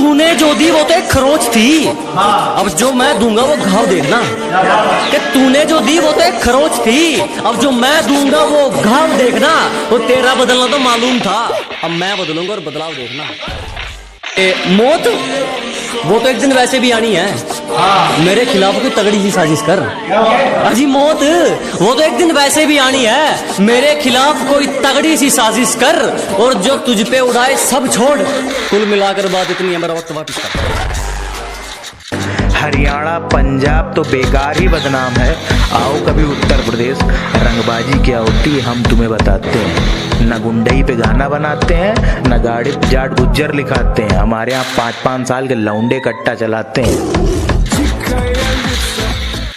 तूने जो दी वो तो एक खरोच थी, अब जो मैं दूंगा वो घाव देखना। कि तूने जो दी वो तो एक खरोच थी, अब जो मैं दूंगा वो घाव देखना। वो तेरा बदलना तो मालूम था, अब मैं बदलूंगा और बदलाव देखना। मौत वो तो एक दिन वैसे भी आनी है, मेरे खिलाफ कोई तगड़ी सी साजिश कर। अजी मौत वो तो एक दिन वैसे भी आनी है, मेरे खिलाफ कोई तगड़ी सी साजिश कर, और जो तुझ पे उड़ाए सब छोड़। कुल मिलाकर बात इतनी है, मेरा वक्त वापस कर। हरियाणा पंजाब तो बेकार ही बदनाम है, आओ कभी उत्तर प्रदेश, रंगबाजी क्या होती है हम तुम्हें बताते हैं। न गुंडई पे गाना बनाते हैं, न गाड़ी पे जाट गुज्जर लिखाते हैं, हमारे यहाँ 5-5 साल के लौंडे कट्टा चलाते हैं।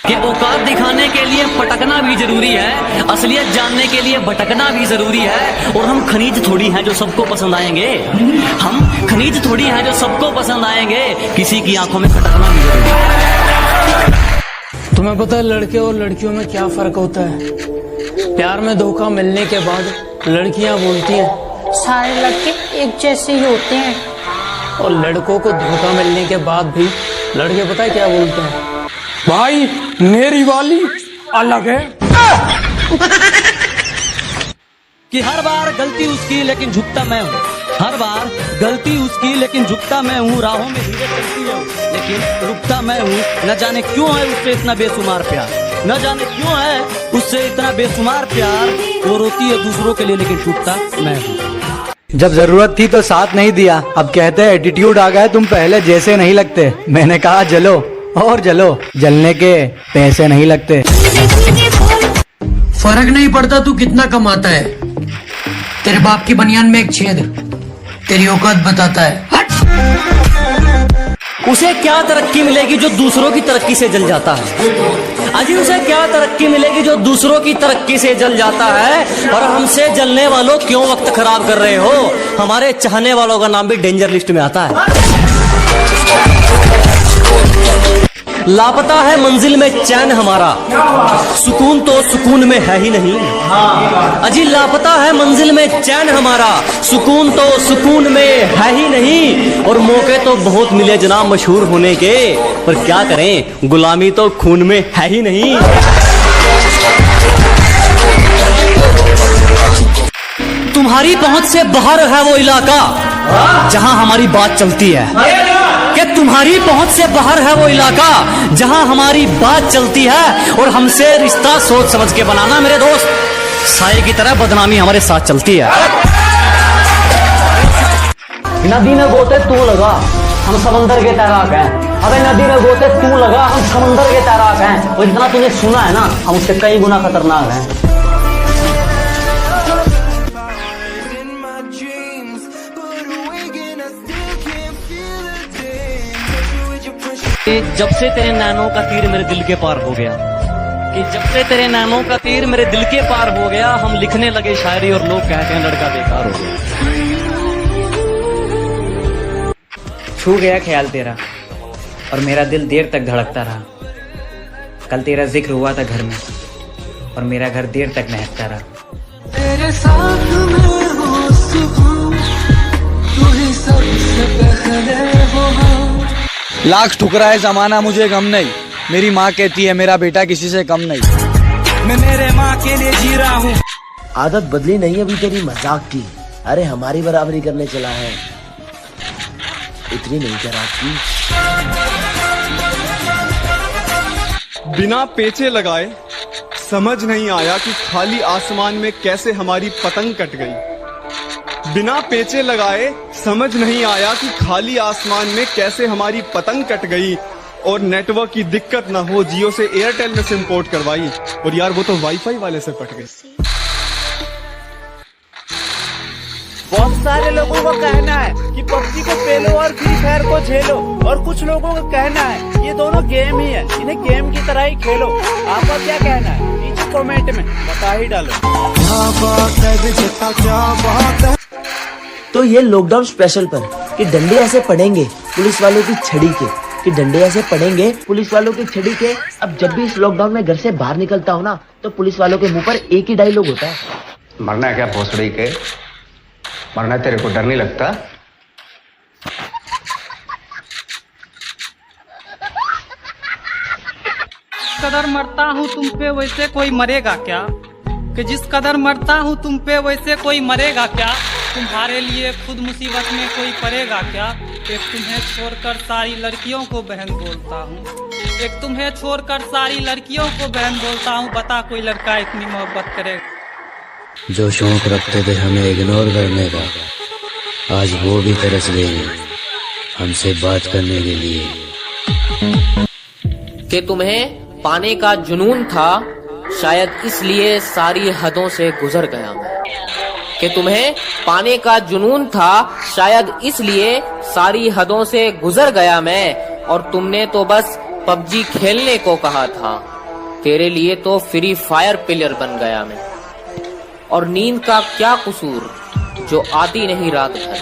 कि औकात दिखाने के लिए पटकना भी जरूरी है, असलियत जानने के लिए भटकना भी जरूरी है। और हम खनीज थोड़ी हैं जो सबको पसंद आएंगे, हम खनीज थोड़ी हैं जो सबको पसंद आएंगे, किसी की आंखों में खटकना भी जरूरी है। तुम्हें पता है लड़के और लड़कियों में क्या फर्क होता है? प्यार में धोखा मिलने के बाद लड़कियां बोलती हैं सारे लड़के एक जैसे ही होते हैं, और लड़कों को धोखा मिलने के बाद भी लड़के पता है क्या बोलते हैं? भाई मेरी वाली अलग है। कि हर बार गलती उसकी लेकिन झुकता मैं हूँ, हर बार गलती उसकी लेकिन झुकता मैं हूँ। राहों में हीरे चलती है लेकिन रुकता मैं हूँ। न जाने क्यों है उससे इतना बेशुमार प्यार, न जाने क्यों है उससे इतना बेशुमार प्यार। वो रोती है दूसरों के लिए लेकिन टूटता मैं हूँ। जब जरूरत थी तो साथ नहीं दिया, अब कहते हैं एटीट्यूड आ गया, तुम पहले जैसे नहीं लगते। मैंने कहा जलो और जलो, जलने के पैसे नहीं लगते। फर्क नहीं पड़ता तू कितना कमाता है, तेरे बाप की बनियान में एक छेद तेरी औकात बताता है। उसे क्या तरक्की मिलेगी जो दूसरों की तरक्की से जल जाता है? अजी उसे क्या तरक्की मिलेगी जो दूसरों की तरक्की से जल जाता है? और हमसे जलने वालों क्यों वक्त खराब कर रहे हो? हमारे चाहने वालों का नाम भी डेंजर लिस्ट में आता है। लापता है मंजिल में चैन हमारा, सुकून तो सुकून में है ही नहीं। अजी लापता है मंजिल में चैन हमारा, सुकून तो सुकून में है ही नहीं। और मौके तो बहुत मिले जनाब मशहूर होने के, पर क्या करें गुलामी तो खून में है ही नहीं। तुम्हारी पहुंच से बाहर है वो इलाका जहां हमारी बात चलती है, कि तुम्हारी पहुंच से बाहर है वो इलाका जहां हमारी बात चलती है। और हमसे रिश्ता सोच समझ के बनाना मेरे दोस्त, साए की तरह बदनामी हमारे साथ चलती है। नदी में गोते तू लगा, हम समंदर के तैराक हैं। अबे नदी में गोते तू लगा, हम समंदर के तैराक हैं। और जितना तुझे सुना है ना, हम उससे कई गुना खतरनाक हैं। जब से तेरे नैनों का तीर मेरे दिल के पार हो गया, कि जब से तेरे नैनों का तीर मेरे दिल के पार हो गया, हम लिखने लगे शायरी और लोग कहते हैं लड़का बेकार हो गया। छू गया ख्याल तेरा और मेरा दिल देर तक धड़कता रहा। कल तेरा जिक्र हुआ था घर में और मेरा घर देर तक महकता रहा। तेरे साथ में हो सुकून, तू ही सबसे पहले हो। लाख ठुकराए जमाना मुझे गम नहीं, मेरी माँ कहती है मेरा बेटा किसी से कम नहीं। मैं मेरे माँ के लिए जी rहा हूँ। आदत बदली नहीं अभी तेरी मजाक की, अरे हमारी बराबरी करने चला है, इतनी नहीं करा की। बिना पेचे लगाए समझ नहीं आया कि खाली आसमान में कैसे हमारी पतंग कट गई। बिना पेचे लगाए समझ नहीं आया कि खाली आसमान में कैसे हमारी पतंग कट गई। और नेटवर्क की दिक्कत ना हो, जियो से एयरटेल में सिम पोर्ट करवाई, और यार वो तो वाईफाई वाले से पट गई। बहुत सारे लोगों का कहना है कि पबजी को पेलो और फ्री फायर को झेलो, और कुछ लोगों का कहना है ये दोनों गेम ही है, इन्हें गेम की तरह ही खेलो। आपका क्या कहना है नीचे कमेंट में बता ही डालो। तो ये लॉकडाउन स्पेशल पर कि डंडे ऐसे पड़ेंगे पुलिस वालों की छड़ी के, कि डंडे ऐसे पड़ेंगे पुलिस वालों की छड़ी के। अब जब भी इस लॉकडाउन में घर से बाहर निकलता हूँ ना, तो पुलिस वालों के मुंह पर एक ही डायलॉग होता है, मरना है क्या भोसड़ी के, मरना तेरे को डर नहीं लगता? कदर मरता हूँ तुम पे वैसे कोई मरेगा क्या, कि जिस कदर मरता हूँ तुम पे वैसे कोई मरेगा क्या, तुम्हारे लिए खुद मुसीबत में कोई पड़ेगा क्या। एक तुम्हें छोड़कर सारी लड़कियों को बहन बोलता हूँ, एक तुम्हें छोड़कर सारी लड़कियों को बहन बोलता हूँ, बता कोई लड़का इतनी मोहब्बत करेगा। जो शौक रखते थे हमें इग्नोर करने का, आज वो भी तरस गए हमसे बात करने के लिए। कि तुम्हें पाने का जुनून था, शायद इसलिए सारी हदों से गुजर गया मैं। कि तुम्हें पाने का जुनून था, शायद इसलिए सारी हदों से गुजर गया मैं। और तुमने तो बस पबजी खेलने को कहा था, तेरे लिए तो फ्री फायर प्लेयर बन गया मैं। और नींद का क्या कसूर जो आती नहीं रात भर,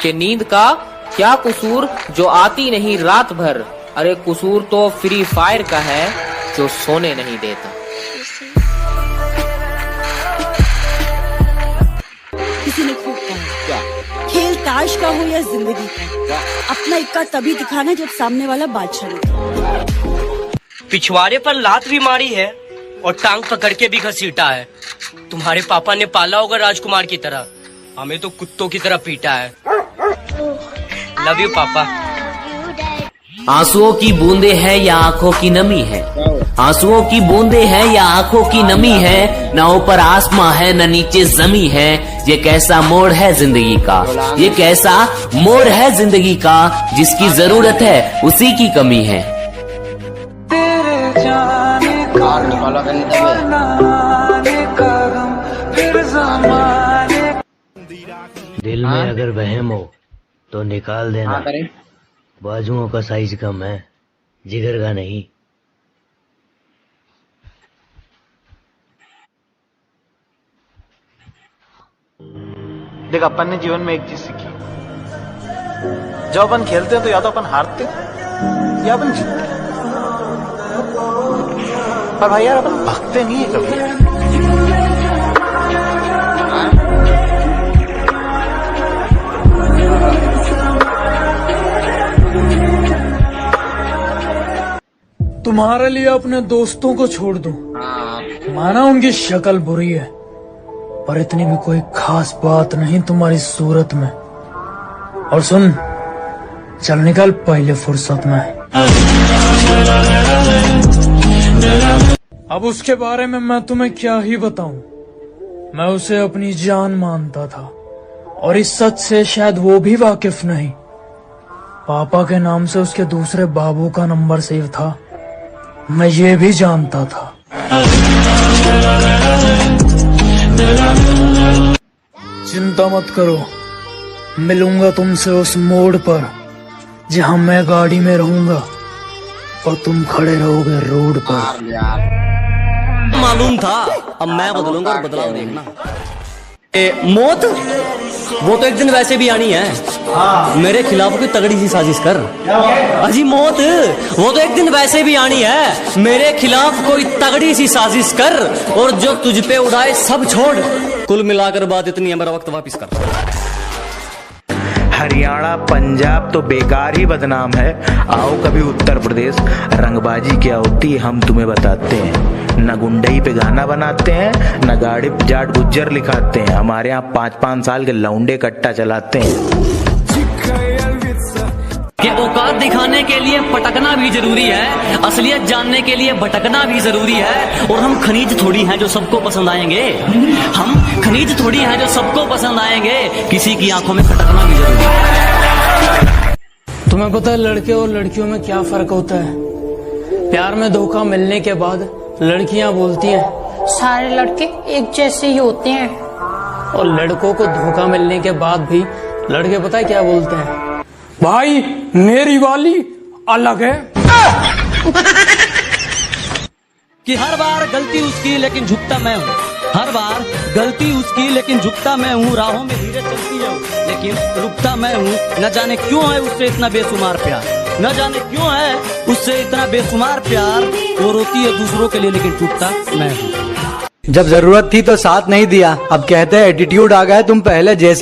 कि नींद का क्या कसूर जो आती नहीं रात भर। अरे कसूर तो फ्री फायर का है जो सोने नहीं देता। किसी ने खूब कहा, खेल ताश का हो या जिंदगी का, अपना इक्का तभी दिखाना जब सामने वाला बादशाह हो। पिछवाड़े पर लात भी मारी है और टांग पकड़ के भी घसीटा है। तुम्हारे पापा ने पाला होगा राजकुमार की तरह, हमें तो कुत्तों की तरह पीटा है। लव यू पापा। आंसुओं की बूंदे है या आंखों की नमी है, आंसुओं की बूंदे है या आंखों की नमी है। न ऊपर आसमां है न नीचे जमी है, ये कैसा मोड़ है जिंदगी का, ये कैसा मोड़ है जिंदगी का। जिसकी जरूरत है उसी की कमी है। दिल में अगर वहम हो तो निकाल देना, बाजुओं का साइज कम है, जिगर का नहीं। देख, अपन ने जीवन में एक चीज सीखी, जब अपन खेलते हैं तो या तो अपन हारते हैं या अपन जीतते हैं, पर भाई यार अपन भागते नहीं है कभी। तुम्हारे लिए अपने दोस्तों को छोड़ दूं, माना उनकी शक्ल बुरी है, पर इतनी भी कोई खास बात नहीं तुम्हारी सूरत में। और सुन, चल निकल पहले फुर्सत में। अब उसके बारे में मैं तुम्हें क्या ही बताऊं, मैं उसे अपनी जान मानता था और इस सच से शायद वो भी वाकिफ नहीं। पापा के नाम से उसके दूसरे बाबू का नंबर सेव था, मैं ये भी जानता था। चिंता मत करो, मिलूंगा तुमसे उस मोड़ पर जहां मैं गाड़ी में रहूंगा और तुम खड़े रहोगे रोड पर। मालूम था, अब मैं बदलूंगा और बदलाव देखना। मौत वो तो एक दिन वैसे भी आनी है, मेरे खिलाफ कोई तगड़ी सी साजिश कर। अजी मौत वो तो एक दिन वैसे भी आनी है, मेरे खिलाफ कोई तगड़ी सी साजिश कर, और जो तुझ पे उड़ाए सब छोड़। कुल मिलाकर बात इतनी है, मेरा वक्त वापिस कर। हरियाणा पंजाब तो बेकार ही बदनाम है, आओ कभी उत्तर प्रदेश, रंगबाजी क्या होती है हम तुम्हें बताते हैं। न गुंडई पे गाना बनाते हैं, न गाड़ी जाट गुज्जर लिखाते हैं, हमारे यहाँ 5-5 साल के लौंडे कट्टा चलाते हैं। कि औकात दिखाने के लिए पटकना भी जरूरी है, असलियत जानने के लिए भटकना भी जरूरी है। और हम खनीज थोड़ी हैं जो सबको पसंद आएंगे, हम खनीज थोड़ी हैं जो सबको पसंद आएंगे, किसी की आंखों में खटकना भी जरूरी है। तुम्हें पता है लड़के और लड़कियों में क्या फर्क होता है? प्यार में धोखा मिलने के बाद लड़कियां बोलती हैं सारे लड़के एक जैसे ही होते हैं, और लड़कों को धोखा मिलने के बाद भी लड़के पता है क्या बोलते हैं? भाई मेरी वाली अलग है। कि हर बार गलती उसकी लेकिन झुकता मैं हूँ, हर बार गलती उसकी लेकिन झुकता मैं हूँ। राहों में धीरे चलती है लेकिन रुकता मैं हूँ। न जाने क्यों है उससे इतना बेशुमार प्यार, न जाने क्यों है उससे इतना बेशुमार प्यार। वो रोती है दूसरों के लिए लेकिन टूटता मैं हूँ। जब जरूरत थी तो साथ नहीं दिया, अब कहते हैं एटीट्यूड आ गया तुम पहले जैसे